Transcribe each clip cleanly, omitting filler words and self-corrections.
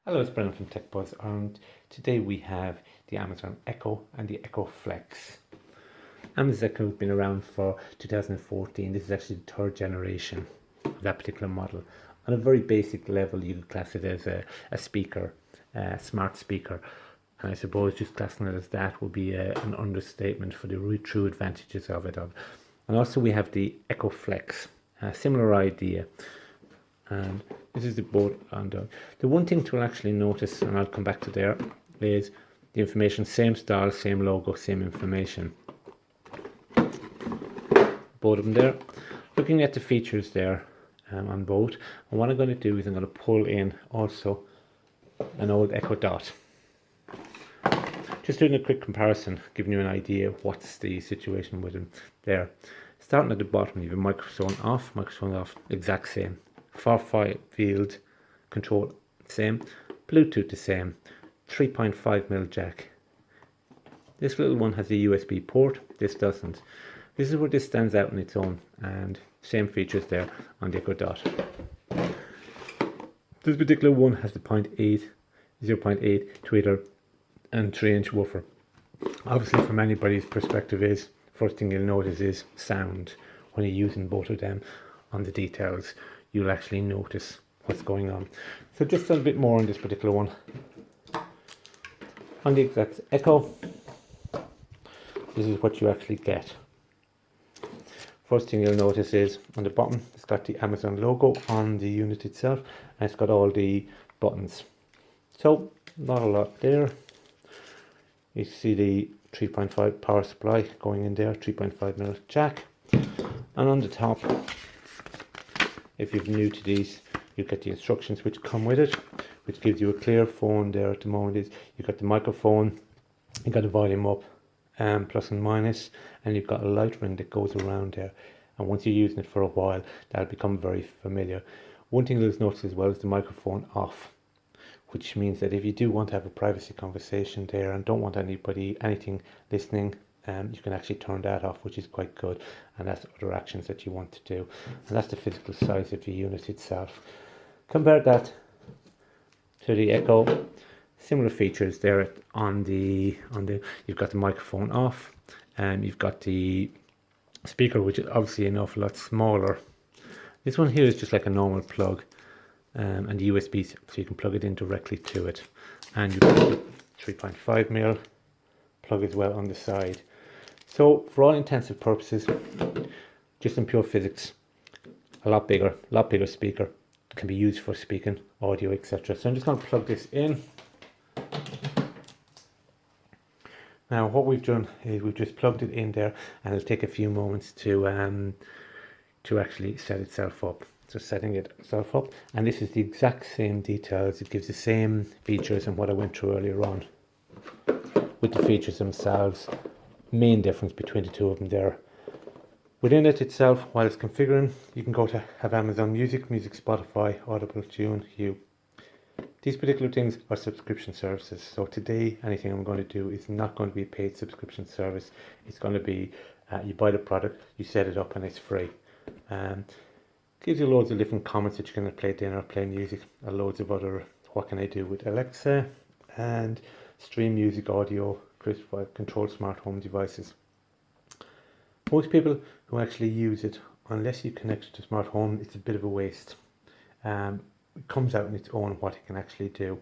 Hello, it's Brendan from TechBuzz, and today we have the Amazon Echo and the Echo Flex. Amazon Echo has been around for 2014. This is actually the third generation of that particular model. On a very basic level, you could class it as a speaker, a smart speaker. And I suppose just classing it as that would be an understatement for the true advantages of it. And also we have the Echo Flex, a similar idea. And this is the board on the one thing to actually notice, and I'll come back to there, is the information, same style, same logo, same information. Both of them there. Looking at the features there on both, and what I'm going to do is I'm going to pull in also an old Echo Dot. Just doing a quick comparison, giving you an idea of what's the situation with them there. Starting at the bottom, you have a microphone off, exact same. Far field control same, Bluetooth the same, 3.5mm jack. This little one has a USB port, this doesn't. This is where this stands out on its own, and same features there on the Echo Dot. This particular one has the 0.8 tweeter and 3-inch woofer. Obviously, from anybody's perspective, is first thing you'll notice is sound. When you're using both of them on the details, you'll actually notice what's going on. So just a bit more on this particular one. On the exact Echo, this is what you actually get. First thing you'll notice is on the bottom, it's got the Amazon logo on the unit itself, and it's got all the buttons. So not a lot there. You see the 3.5 power supply going in there, 3.5mm jack, and on the top, if you're new to these, you get the instructions which come with it, which gives you a clear phone there at the moment. Is you've got the microphone, you've got the volume up, plus and minus, and you've got a light ring that goes around there. And once you're using it for a while, that'll become very familiar. One thing you'll notice as well is the microphone off, which means that if you do want to have a privacy conversation there and don't want anything listening, you can actually turn that off, which is quite good, and that's other actions that you want to do. And that's the physical size of the unit itself. Compare that to the Echo. Similar features there on the you've got the microphone off, and you've got the speaker, which is obviously an awful lot smaller. This one here is just like a normal plug, and the USB, so you can plug it in directly to it. And you've got the 3.5mm plug as well on the side. So for all intents and purposes, just in pure physics, a lot bigger speaker, can be used for speaking, audio, etc. So I'm just going to plug this in. Now what we've done is we've just plugged it in there, and it'll take a few moments to actually set itself up. So setting itself up, and this is the exact same details. It gives the same features and what I went through earlier on with the features themselves. Main difference between the two of them there. Within it itself, while it's configuring, you can go to have Amazon Music, Spotify, Audible, Tune, You. These particular things are subscription services. So today, anything I'm going to do is not going to be a paid subscription service. It's going to be, you buy the product, you set it up, and it's free. Gives you loads of different comments that you can play dinner, play music, and loads of other, what can I do with Alexa, and stream music, audio, control smart home devices. Most people who actually use it, unless you connect it to smart home, it's a bit of a waste. It comes out on its own what it can actually do.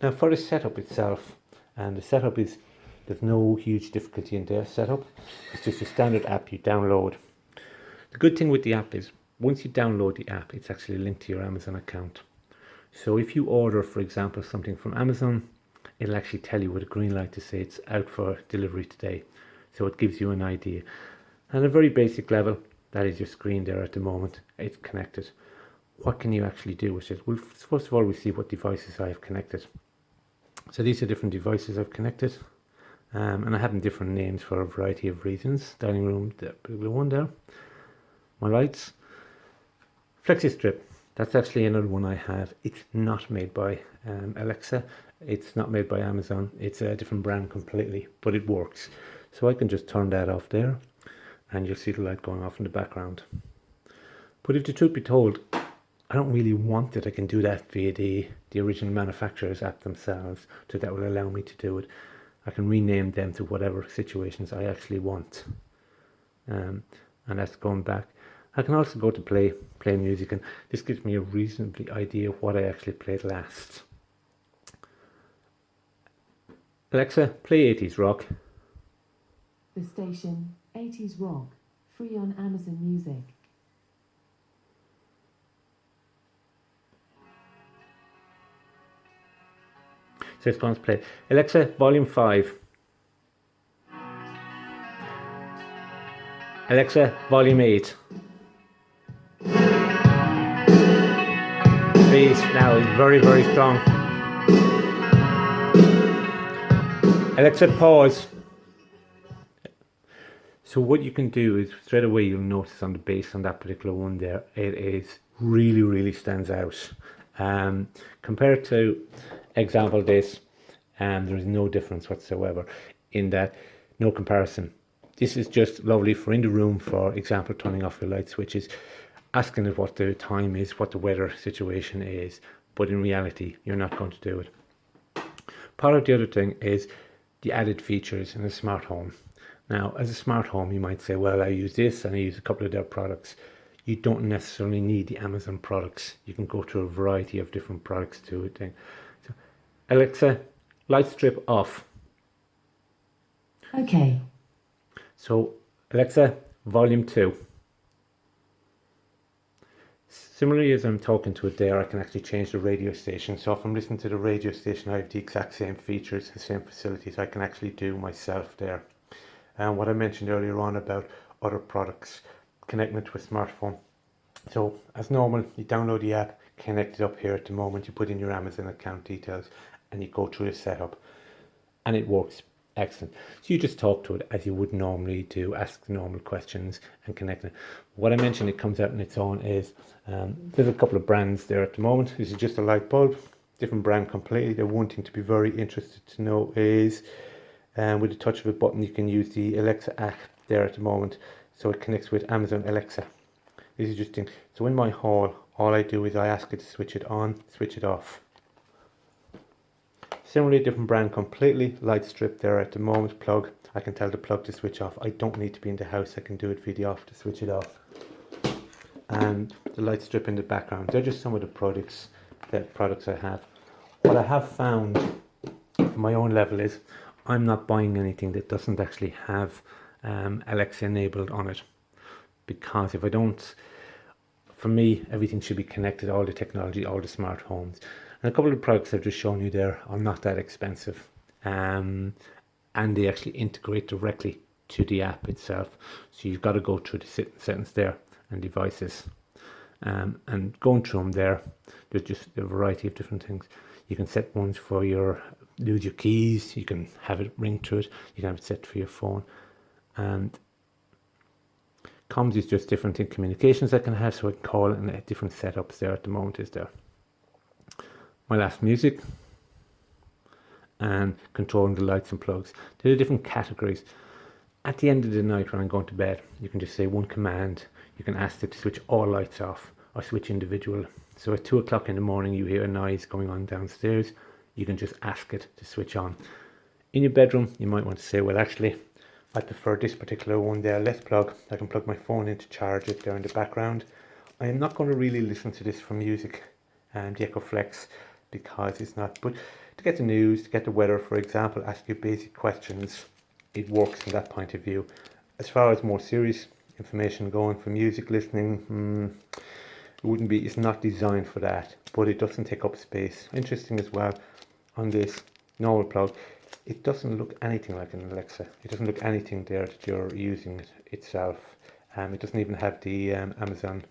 Now for the setup itself, and the setup is, there's no huge difficulty in their setup. It's just a standard app you download. The good thing with the app is, once you download the app, it's actually linked to your Amazon account. So if you order, for example, something from Amazon, it'll actually tell you with a green light to say it's out for delivery today. So it gives you an idea. And at a very basic level, that is your screen there at the moment. It's connected. What can you actually do with it? Well, first of all, we see what devices I have connected. So these are different devices I've connected. And I have them different names for a variety of reasons. Dining room, the one there. My lights. Flexi Strip. That's actually another one I have. It's not made by Alexa. It's not made by Amazon. It's a different brand completely, but it works. So I can just turn that off there, and you'll see the light going off in the background. But if the truth be told, I don't really want it, I can do that via the original manufacturer's app themselves, so that will allow me to do it. I can rename them to whatever situations I actually want. And that's going back. I can also go to play music, and this gives me a reasonably idea of what I actually played last. Alexa, play 80s rock. The station, 80s rock, free on Amazon Music. So it's going to play. Alexa, volume 5. Alexa, volume 8. Bass now is very, very strong. Alexa, pause. So what you can do is straight away you'll notice on the bass on that particular one there, it is really, really stands out. Compared to example this, there is no difference whatsoever in that, no comparison. This is just lovely for in the room, for example, turning off your light switches, asking it what the time is, what the weather situation is, but in reality, you're not going to do it. Part of the other thing is the added features in a smart home. Now, as a smart home, you might say, well, I use this and I use a couple of their products. You don't necessarily need the Amazon products. You can go to a variety of different products to it. So, Alexa, light strip off. Okay. So, Alexa, volume 2. Similarly, as I'm talking to it there, I can actually change the radio station. So if I'm listening to the radio station, I have the exact same features, the same facilities I can actually do myself there. And what I mentioned earlier on about other products, connecting it to a smartphone. So as normal, you download the app, connect it up here at the moment, you put in your Amazon account details and you go through the setup and it works excellent. So you just talk to it as you would normally do, ask the normal questions and connect it. What I mentioned, it comes out on its own is, there's a couple of brands there at the moment. This is just a light bulb, different brand completely. The one thing to be very interested to know is, with the touch of a button, you can use the Alexa app there at the moment. So it connects with Amazon Alexa. This is just thing. So in my hall, all I do is I ask it to switch it on, switch it off. Similarly, different brand completely, light strip there at the moment, plug. I can tell the plug to switch off. I don't need to be in the house, I can do it via the off to switch it off. And the light strip in the background. They're just some of the products I have. What I have found at my own level is I'm not buying anything that doesn't actually have Alexa enabled on it. Because if I don't, for me, everything should be connected, all the technology, all the smart homes. And a couple of products I've just shown you there are not that expensive. And they actually integrate directly to the app itself. So you've got to go through the settings there and devices. And going through them there, there's just a variety of different things. You can set ones for lose your keys, you can have it ring to it, you can have it set for your phone. And comms is just different in communications I can have, so I can call it, and different setups there at the moment is there. My last music and controlling the lights and plugs. There are different categories. At the end of the night when I'm going to bed, you can just say one command. You can ask it to switch all lights off or switch individual. So at 2 o'clock in the morning you hear a noise going on downstairs, you can just ask it to switch on. In your bedroom you might want to say, well actually I prefer this particular one there, let's plug. I can plug my phone in to charge it there in the background. I am not going to really listen to this for music and the Echo Flex because it's not, but to get the news, to get the weather for example, ask you basic questions, it works from that point of view. As far as more serious information going for music listening, it wouldn't be, it's not designed for that, but it doesn't take up space. Interesting as well, on this normal plug, it doesn't look anything like an Alexa. It doesn't look anything there that you're using it itself. It doesn't even have the Amazon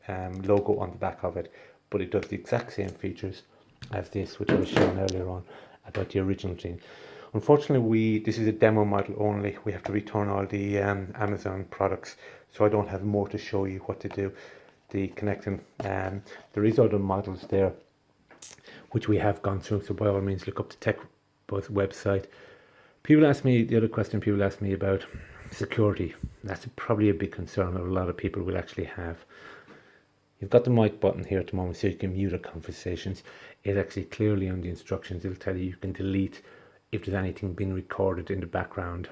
logo on the back of it, but it does the exact same features as this, which I was showing earlier on about the original thing. Unfortunately, this is a demo model only. We have to return all the Amazon products, so I don't have more to show you what to do. The connecting, there is other models there, which we have gone through. So by all means, look up the TechBuzz website. People ask me, the other question people ask me about security. That's probably a big concern that a lot of people will actually have. You've got the mic button here at the moment so you can mute our conversations. It actually clearly on the instructions, it'll tell you can delete if there's anything being recorded in the background.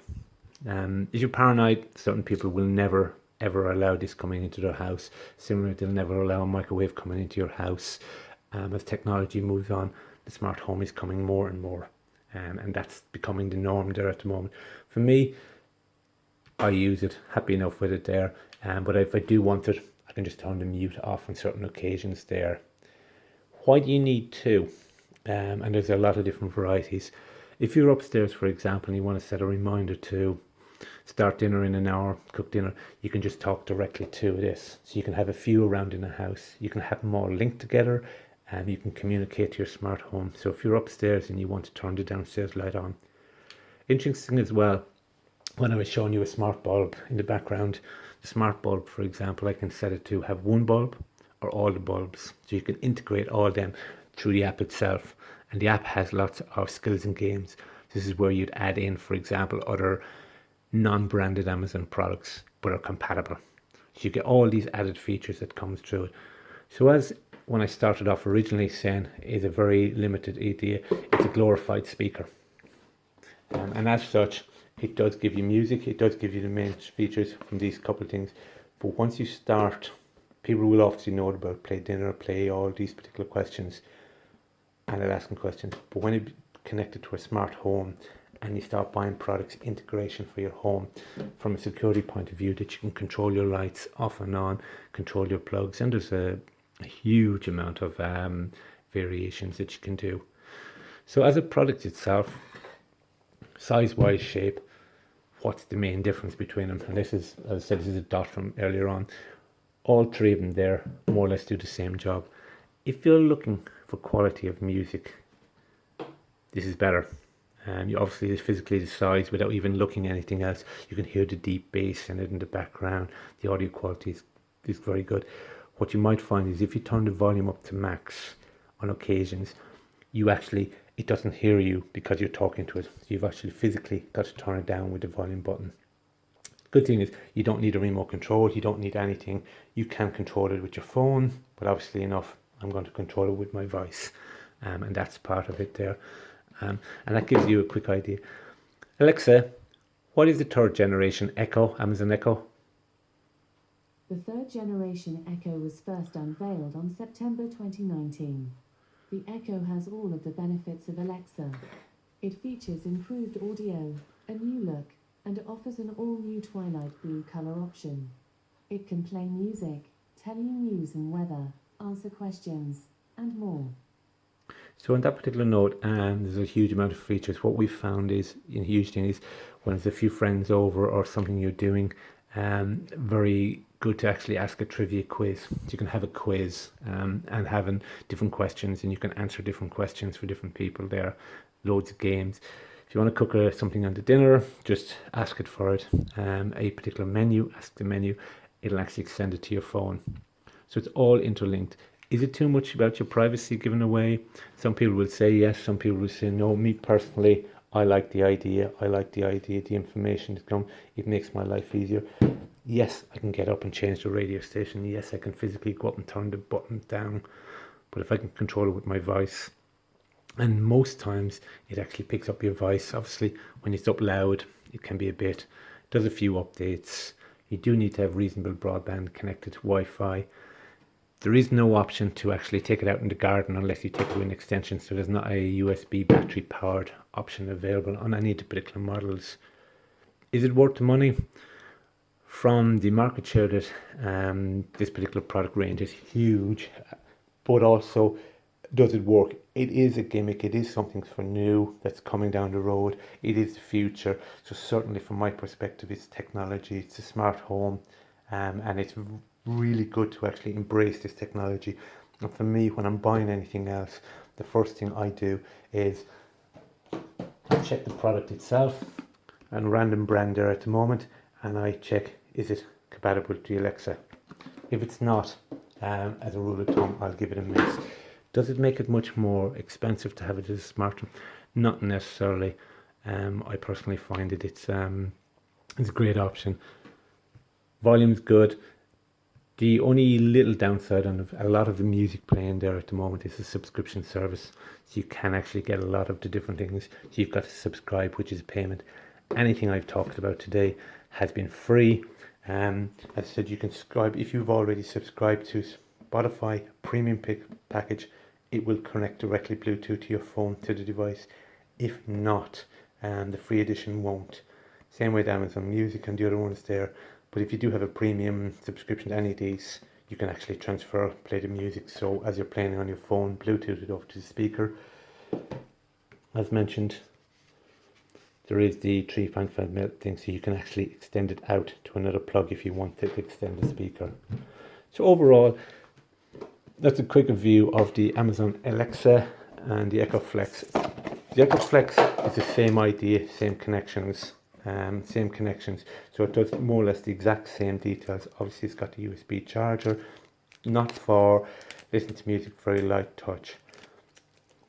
If you're paranoid, certain people will never ever allow this coming into their house. Similarly, they'll never allow a microwave coming into your house. As technology moves on, the smart home is coming more and more, and that's becoming the norm there at the moment. For me, I use it, happy enough with it there, but if I do want it, I can just turn the mute off on certain occasions there. Why do you need two? And there's a lot of different varieties. If you're upstairs, for example, and you want to set a reminder to start dinner in an hour, cook dinner, you can just talk directly to this. So you can have a few around in the house. You can have them all linked together, and you can communicate to your smart home. So if you're upstairs and you want to turn the downstairs light on. Interesting as well, when I was showing you a smart bulb in the background, the smart bulb, for example, I can set it to have one bulb or all the bulbs. So you can integrate all of them through the app itself. And the app has lots of skills and games. This is where you'd add in, for example, other non-branded Amazon products but are compatible. So you get all these added features that comes through it. So as when I started off originally saying is a very limited idea, it's a glorified speaker. And as such, it does give you music, it does give you the main features from these couple of things. But once you start, people will obviously know about play dinner, play all these particular questions, and they're asking questions. But when it's connected to a smart home and you start buying products, integration for your home from a security point of view, that you can control your lights off and on, control your plugs, and there's a huge amount of variations that you can do. So as a product itself, size-wise, shape, what's the main difference between them? And this is, as I said, this is a dot from earlier on. All three of them there more or less do the same job. If you're looking for quality of music, this is better. You obviously physically the size without even looking at anything else. You can hear the deep bass in it in the background. The audio quality is very good. What you might find is if you turn the volume up to max on occasions, it doesn't hear you because you're talking to it. So you've actually physically got to turn it down with the volume button. Good thing is you don't need a remote control. You don't need anything. You can control it with your phone, but obviously enough, I'm going to control it with my voice. And that's part of it there. And that gives you a quick idea. Alexa, what is the third generation Echo, Amazon Echo? The third generation Echo was first unveiled on September 2019. The Echo has all of the benefits of Alexa. It features improved audio, a new look, and offers an all-new twilight blue color option. It can play music, tell you news and weather, answer questions, and more. So on that particular note, there's a huge amount of features. What we've found is, a huge thing is when there's a few friends over or something you're doing, very good to actually ask a trivia quiz. So you can have a quiz and having different questions, and you can answer different questions for different people there. Loads of games. If you want to cook something on the dinner, just ask it for it. A particular menu, ask the menu. It'll actually send it to your phone. So it's all interlinked. Is it too much about your privacy given away? Some people will say yes, some people will say no. Me personally, I like the idea. The information that comes, it makes my life easier. Yes, I can get up and change the radio station. Yes, I can physically go up and turn the button down. But if I can control it with my voice, and most times it actually picks up your voice. Obviously, when it's up loud, it can be a bit, does a few updates. You do need to have reasonable broadband connected to Wi-Fi. There is no option to actually take it out in the garden unless you take it with an extension. So there's not a USB battery powered option available on any of the particular models. Is it worth the money? From the market share that this particular product range is huge, but also does it work? It is a gimmick. It is something for new that's coming down the road. It is the future. So certainly from my perspective, it's technology, it's a smart home, and it's really good to actually embrace this technology. And for me, when I'm buying anything else, the first thing I do is I check the product itself and random brand there at the moment, and I check, is it compatible to Alexa? If it's not, as a rule of thumb, I'll give it a miss. Does it make it much more expensive to have it as a smartphone? Not necessarily. I personally find it's a great option. Volume's good. The only little downside on a lot of the music playing there at the moment is a subscription service. So you can actually get a lot of the different things. So you've got to subscribe, which is a payment. Anything I've talked about today has been free. As I said, you can subscribe. If you've already subscribed to Spotify premium package, it will connect directly Bluetooth to your phone, to the device. If not, the free edition won't. Same with Amazon Music and the other ones there. But if you do have a premium subscription to any of these, you can actually play the music. So as you're playing on your phone, Bluetooth it over to the speaker. As mentioned, there is the 3.5mm thing, so you can actually extend it out to another plug if you want to extend the speaker. So overall, that's a quick view of the Amazon Alexa and the Echo Flex. The Echo Flex is the same idea, same connections. So it does more or less the exact same details. Obviously it's got the USB charger, not for listening to music, very light touch.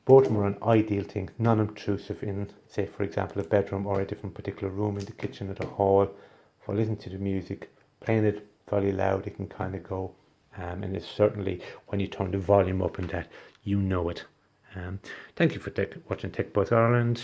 Both of them are an ideal thing, non-intrusive in, say for example, a bedroom or a different particular room in the kitchen or the hall. For listening to the music, playing it fairly loud, it can kind of go, and it's certainly when you turn the volume up in that, you know it. Thank you for watching Tech Buzz Ireland.